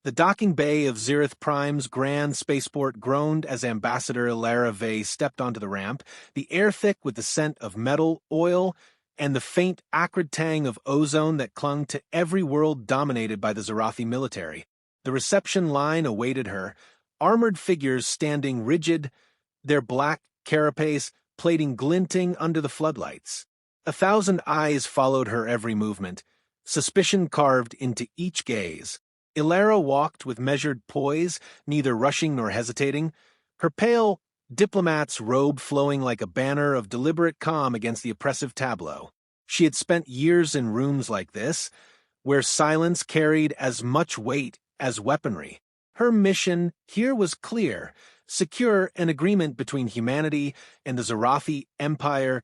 The docking bay of Zerath Prime's grand spaceport groaned as Ambassador Ilara Vey stepped onto the ramp, the air thick with the scent of metal, oil, and the faint, acrid tang of ozone that clung to every world dominated by the Zerathi military. The reception line awaited her, armored figures standing rigid, their black carapace plating glinting under the floodlights. 1,000 eyes followed her every movement, suspicion carved into each gaze. Ilara walked with measured poise, neither rushing nor hesitating, her pale diplomat's robe flowing like a banner of deliberate calm against the oppressive tableau. She had spent years in rooms like this, where silence carried as much weight as weaponry. Her mission here was clear: secure an agreement between humanity and the Zerathi Empire,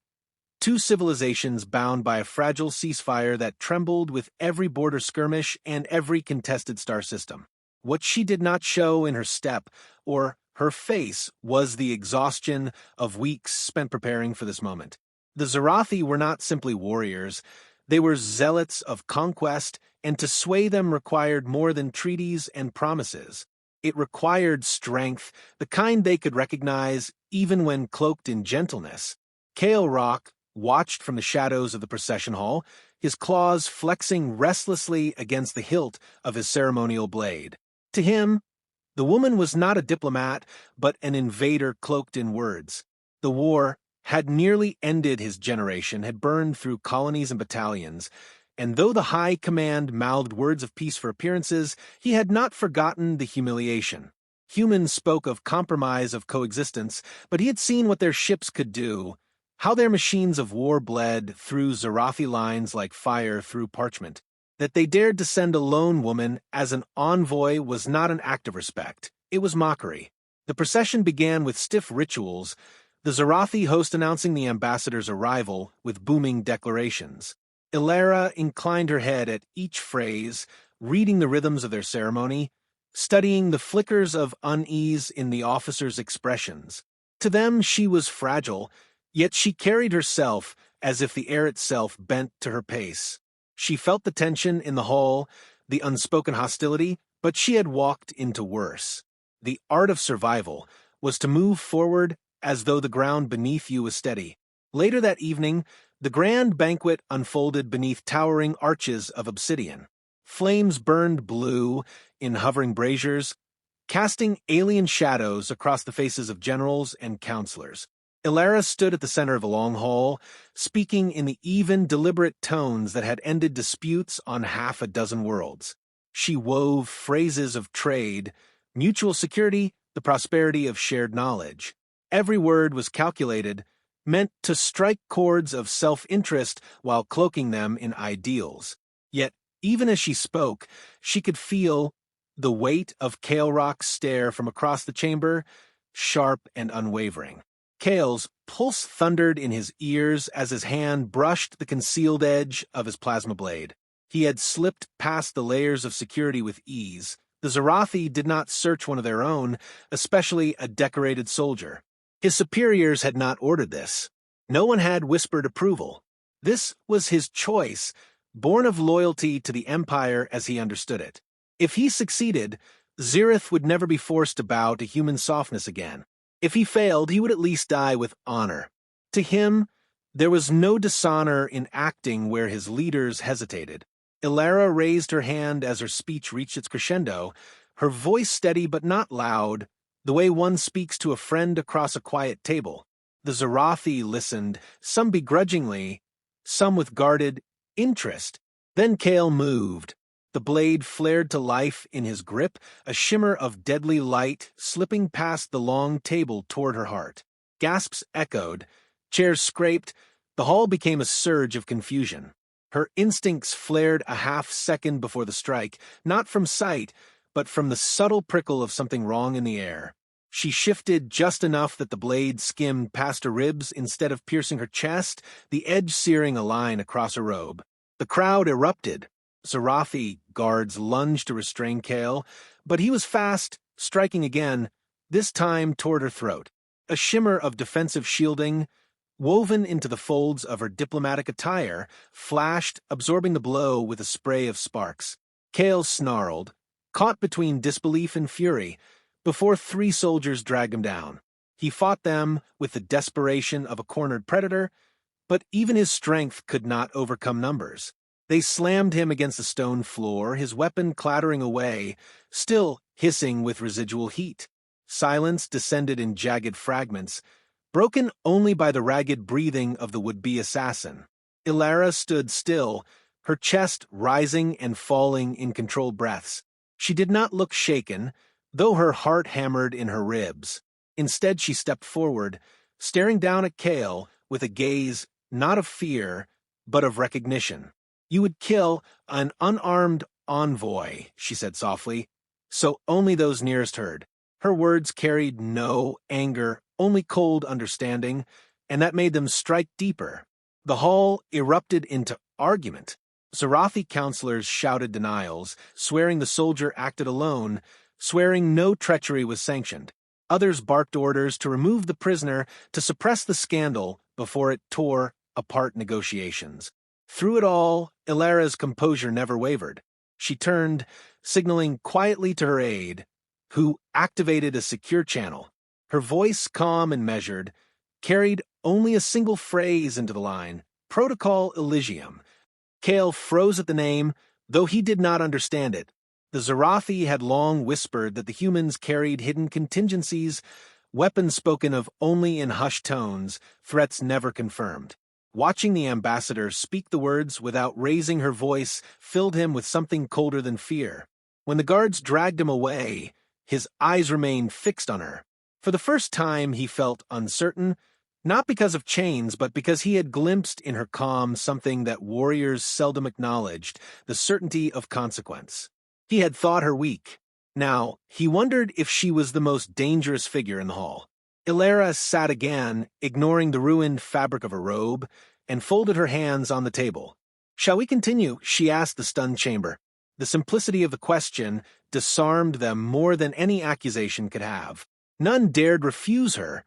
two civilizations bound by a fragile ceasefire that trembled with every border skirmish and every contested star system. What she did not show in her step or her face was the exhaustion of weeks spent preparing for this moment. The Zerathi were not simply warriors, they were zealots of conquest, and to sway them required more than treaties and promises. It required strength, the kind they could recognize even when cloaked in gentleness. Kale Rock watched from the shadows of the procession hall, his claws flexing restlessly against the hilt of his ceremonial blade. To him, the woman was not a diplomat, but an invader cloaked in words. The war had nearly ended his generation, had burned through colonies and battalions, and though the High Command mouthed words of peace for appearances, he had not forgotten the humiliation. Humans spoke of compromise, of coexistence, but he had seen what their ships could do, how their machines of war bled through Zerathi lines like fire through parchment. That they dared to send a lone woman as an envoy was not an act of respect. It was mockery. The procession began with stiff rituals, the Zerathi host announcing the ambassador's arrival with booming declarations. Ilara inclined her head at each phrase, reading the rhythms of their ceremony, studying the flickers of unease in the officers' expressions. To them she was fragile, yet she carried herself as if the air itself bent to her pace. She felt the tension in the hall, the unspoken hostility, but she had walked into worse. The art of survival was to move forward as though the ground beneath you was steady. Later that evening, the grand banquet unfolded beneath towering arches of obsidian. Flames burned blue in hovering braziers, casting alien shadows across the faces of generals and counselors. Ilara stood at the center of the long hall, speaking in the even, deliberate tones that had ended disputes on half a dozen worlds. She wove phrases of trade, mutual security, the prosperity of shared knowledge. Every word was calculated, meant to strike chords of self-interest while cloaking them in ideals. Yet, even as she spoke, she could feel the weight of Kale Rock's stare from across the chamber, sharp and unwavering. Kale's pulse thundered in his ears as his hand brushed the concealed edge of his plasma blade. He had slipped past the layers of security with ease. The Zerathi did not search one of their own, especially a decorated soldier. His superiors had not ordered this. No one had whispered approval. This was his choice, born of loyalty to the Empire as he understood it. If he succeeded, Zerath would never be forced to bow to human softness again. If he failed, he would at least die with honor. To him, there was no dishonor in acting where his leaders hesitated. Ilara raised her hand as her speech reached its crescendo, her voice steady but not loud, the way one speaks to a friend across a quiet table. The Zerathi listened, some begrudgingly, some with guarded interest. Then Kale moved. The blade flared to life in his grip, a shimmer of deadly light slipping past the long table toward her heart. Gasps echoed, chairs scraped, the hall became a surge of confusion. Her instincts flared a half-second before the strike, not from sight, but from the subtle prickle of something wrong in the air. She shifted just enough that the blade skimmed past her ribs instead of piercing her chest, the edge searing a line across her robe. The crowd erupted. Zerathi guards lunged to restrain Kale, but he was fast, striking again, this time toward her throat. A shimmer of defensive shielding, woven into the folds of her diplomatic attire, flashed, absorbing the blow with a spray of sparks. Kale snarled, caught between disbelief and fury, before 3 soldiers dragged him down. He fought them with the desperation of a cornered predator, but even his strength could not overcome numbers. They slammed him against the stone floor, his weapon clattering away, still hissing with residual heat. Silence descended in jagged fragments, broken only by the ragged breathing of the would-be assassin. Ilara stood still, her chest rising and falling in controlled breaths. She did not look shaken, though her heart hammered in her ribs. Instead, she stepped forward, staring down at Kale with a gaze not of fear, but of recognition. "You would kill an unarmed envoy," she said softly, so only those nearest heard. Her words carried no anger, only cold understanding, and that made them strike deeper. The hall erupted into argument. Zerathi counselors shouted denials, swearing the soldier acted alone, swearing no treachery was sanctioned. Others barked orders to remove the prisoner, to suppress the scandal before it tore apart negotiations. Through it all, Ilara's composure never wavered. She turned, signaling quietly to her aide, who activated a secure channel. Her voice, calm and measured, carried only a single phrase into the line, Protocol Elysium. Kale froze at the name, though he did not understand it. The Zerathi had long whispered that the humans carried hidden contingencies, weapons spoken of only in hushed tones, threats never confirmed. Watching the ambassador speak the words without raising her voice filled him with something colder than fear. When the guards dragged him away, his eyes remained fixed on her. For the first time he felt uncertain, not because of chains, but because he had glimpsed in her calm something that warriors seldom acknowledged, the certainty of consequence. He had thought her weak. Now, he wondered if she was the most dangerous figure in the hall. Ilara sat again, ignoring the ruined fabric of her robe, and folded her hands on the table. "Shall we continue?" she asked the stunned chamber. The simplicity of the question disarmed them more than any accusation could have. None dared refuse her,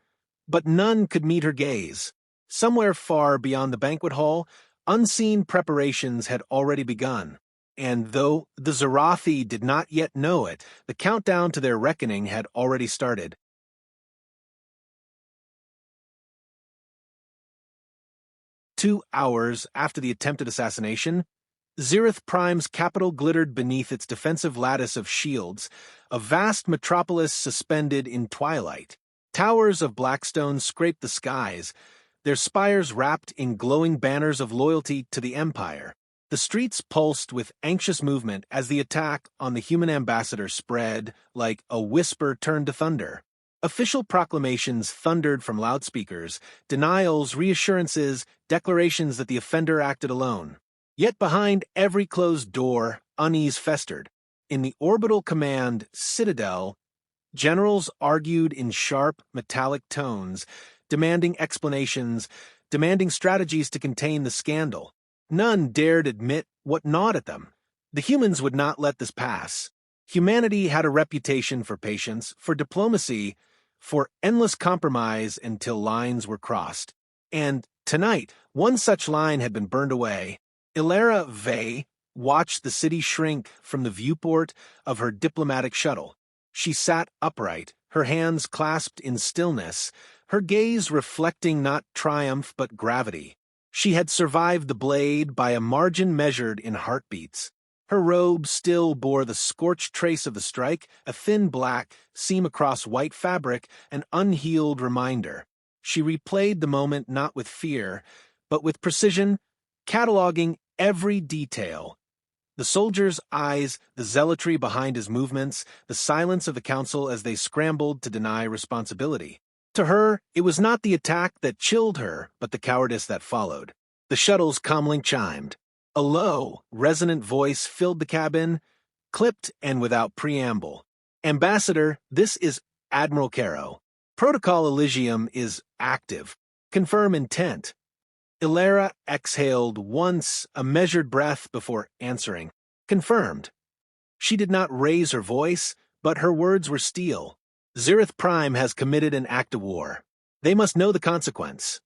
but none could meet her gaze. Somewhere far beyond the banquet hall, unseen preparations had already begun. And though the Zerathi did not yet know it, the countdown to their reckoning had already started. 2 hours after the attempted assassination, Zerath Prime's capital glittered beneath its defensive lattice of shields, a vast metropolis suspended in twilight. Towers of blackstone scraped the skies, their spires wrapped in glowing banners of loyalty to the Empire. The streets pulsed with anxious movement as the attack on the human ambassador spread like a whisper turned to thunder. Official proclamations thundered from loudspeakers, denials, reassurances, declarations that the offender acted alone. Yet behind every closed door, unease festered. In the orbital command Citadel, generals argued in sharp, metallic tones, demanding explanations, demanding strategies to contain the scandal. None dared admit what gnawed at them. The humans would not let this pass. Humanity had a reputation for patience, for diplomacy, for endless compromise until lines were crossed. And tonight, one such line had been burned away. Ilara Vey watched the city shrink from the viewport of her diplomatic shuttle. She sat upright, her hands clasped in stillness, her gaze reflecting not triumph but gravity. She had survived the blade by a margin measured in heartbeats. Her robe still bore the scorched trace of the strike, a thin black seam across white fabric, an unhealed reminder. She replayed the moment not with fear, but with precision, cataloging every detail. The soldier's eyes, the zealotry behind his movements, the silence of the council as they scrambled to deny responsibility. To her, it was not the attack that chilled her, but the cowardice that followed. The shuttle's comlink chimed. A low, resonant voice filled the cabin, clipped and without preamble. "Ambassador, this is Admiral Caro. Protocol Elysium is active. Confirm intent." Ilara exhaled once, a measured breath before answering. "Confirmed." She did not raise her voice, but her words were steel. "Zerath Prime has committed an act of war. They must know the consequence."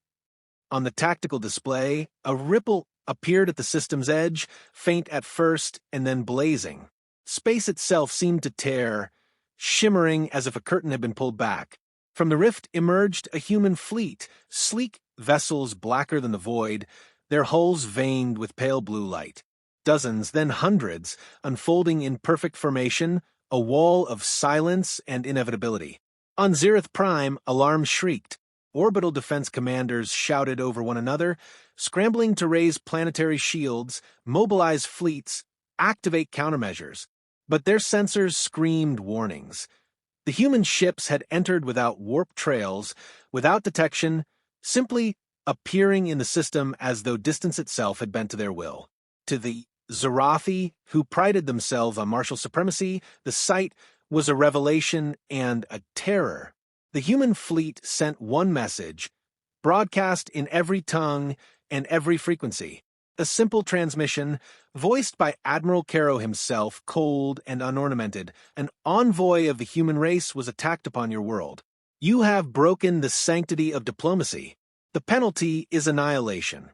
On the tactical display, a ripple appeared at the system's edge, faint at first and then blazing. Space itself seemed to tear, shimmering as if a curtain had been pulled back. From the rift emerged a human fleet, sleek vessels blacker than the void, their hulls veined with pale blue light. Dozens, then hundreds, unfolding in perfect formation, a wall of silence and inevitability. On Zerath Prime, alarm shrieked. Orbital defense commanders shouted over one another, scrambling to raise planetary shields, mobilize fleets, activate countermeasures. But their sensors screamed warnings. The human ships had entered without warp trails, without detection, simply appearing in the system as though distance itself had bent to their will. To the Zerathi, who prided themselves on martial supremacy, the sight was a revelation and a terror. The human fleet sent one message, broadcast in every tongue and every frequency. A simple transmission, voiced by Admiral Caro himself, cold and unornamented. An envoy of the human race was attacked upon your world. You have broken the sanctity of diplomacy. The penalty is annihilation.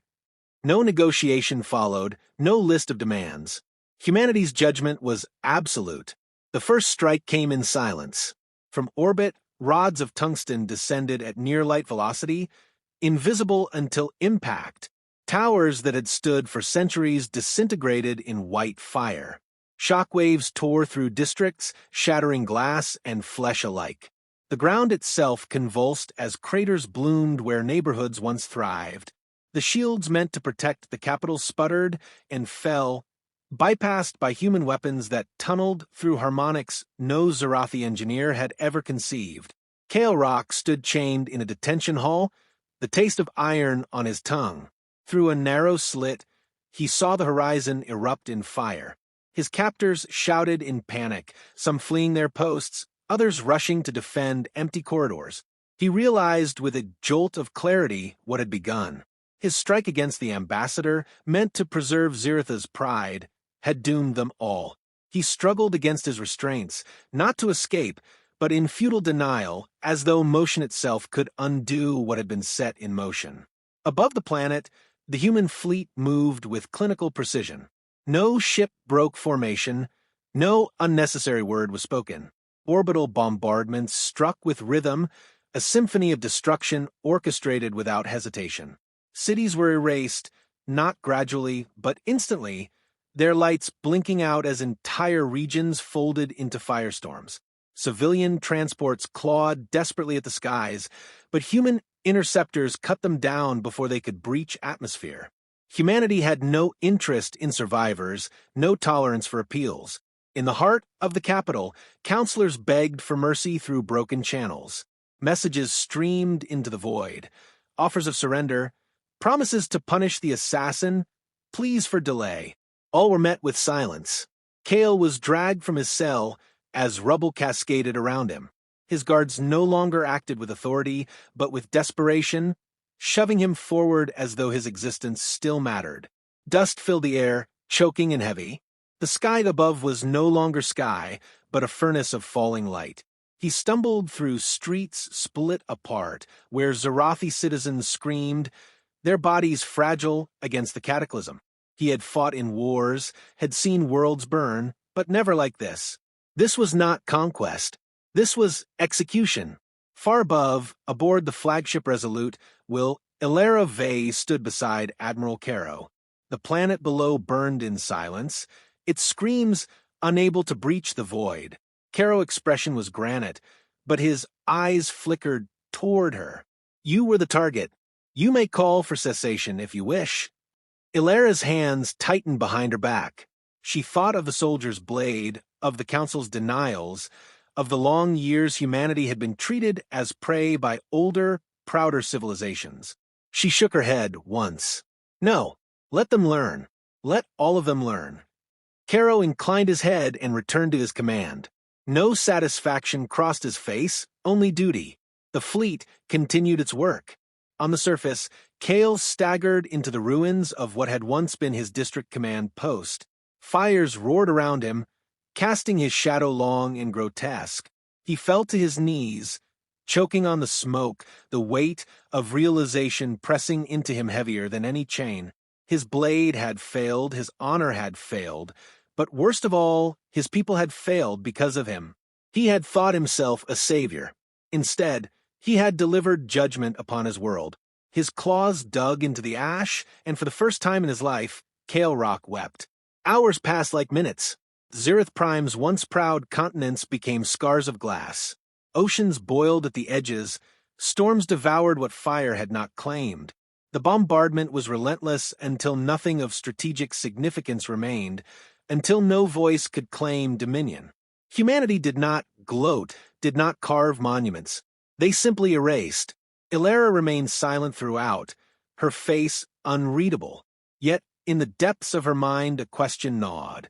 No negotiation followed, no list of demands. Humanity's judgment was absolute. The first strike came in silence. From orbit, rods of tungsten descended at near-light velocity, invisible until impact. Towers that had stood for centuries disintegrated in white fire. Shockwaves tore through districts, shattering glass and flesh alike. The ground itself convulsed as craters bloomed where neighborhoods once thrived. The shields meant to protect the capital sputtered and fell, bypassed by human weapons that tunneled through harmonics no Zerathi engineer had ever conceived. Kale Rock stood chained in a detention hall, the taste of iron on his tongue. Through a narrow slit, he saw the horizon erupt in fire. His captors shouted in panic, some fleeing their posts, others rushing to defend empty corridors. He realized with a jolt of clarity what had begun. His strike against the ambassador, meant to preserve Zerath's pride, had doomed them all. He struggled against his restraints, not to escape, but in futile denial, as though motion itself could undo what had been set in motion. Above the planet, the human fleet moved with clinical precision. No ship broke formation, no unnecessary word was spoken. Orbital bombardments struck with rhythm, a symphony of destruction orchestrated without hesitation. Cities were erased, not gradually, but instantly, their lights blinking out as entire regions folded into firestorms. Civilian transports clawed desperately at the skies, but human interceptors cut them down before they could breach atmosphere. Humanity had no interest in survivors, no tolerance for appeals. In the heart of the capital, counselors begged for mercy through broken channels. Messages streamed into the void, offers of surrender, promises to punish the assassin, pleas for delay. All were met with silence. Kale was dragged from his cell as rubble cascaded around him. His guards no longer acted with authority, but with desperation, shoving him forward as though his existence still mattered. Dust filled the air, choking and heavy. The sky above was no longer sky, but a furnace of falling light. He stumbled through streets split apart, where Zerathi citizens screamed, their bodies fragile against the cataclysm. He had fought in wars, had seen worlds burn, but never like this. This was not conquest. This was execution. Far above, aboard the flagship Resolute, Ilara Vey stood beside Admiral Caro. The planet below burned in silence, its screams unable to breach the void. Caro's expression was granite, but his eyes flickered toward her. You were the target. You may call for cessation if you wish. Ilara's hands tightened behind her back. She thought of the soldier's blade, of the Council's denials, of the long years humanity had been treated as prey by older, prouder civilizations. She shook her head once. No, let them learn. Let all of them learn. Caro inclined his head and returned to his command. No satisfaction crossed his face, only duty. The fleet continued its work. On the surface, Kale staggered into the ruins of what had once been his district command post. Fires roared around him, casting his shadow long and grotesque. He fell to his knees, choking on the smoke, the weight of realization pressing into him heavier than any chain. His blade had failed, his honor had failed, But worst of all, his people had failed because of him. He had thought himself a savior. Instead, he had delivered judgment upon his world. His claws dug into the ash, and for the first time in his life, Kale Rock wept. Hours passed like minutes. Zerath Prime's once proud continents became scars of glass. Oceans boiled at the edges. Storms devoured what fire had not claimed. The bombardment was relentless until nothing of strategic significance remained, until no voice could claim dominion. Humanity did not gloat, did not carve monuments. They simply erased. Ilara remained silent throughout, her face unreadable. Yet, in the depths of her mind, a question gnawed.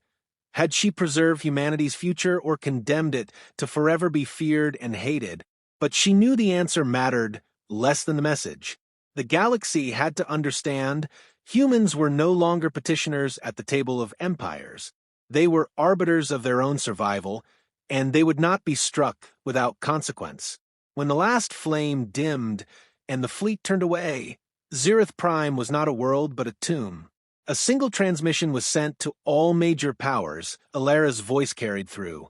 Had she preserved humanity's future or condemned it to forever be feared and hated? But she knew the answer mattered less than the message. The galaxy had to understand humans were no longer petitioners at the table of empires. They were arbiters of their own survival, and they would not be struck without consequence. When the last flame dimmed and the fleet turned away, Zerath Prime was not a world but a tomb. A single transmission was sent to all major powers, Ilara's voice carried through.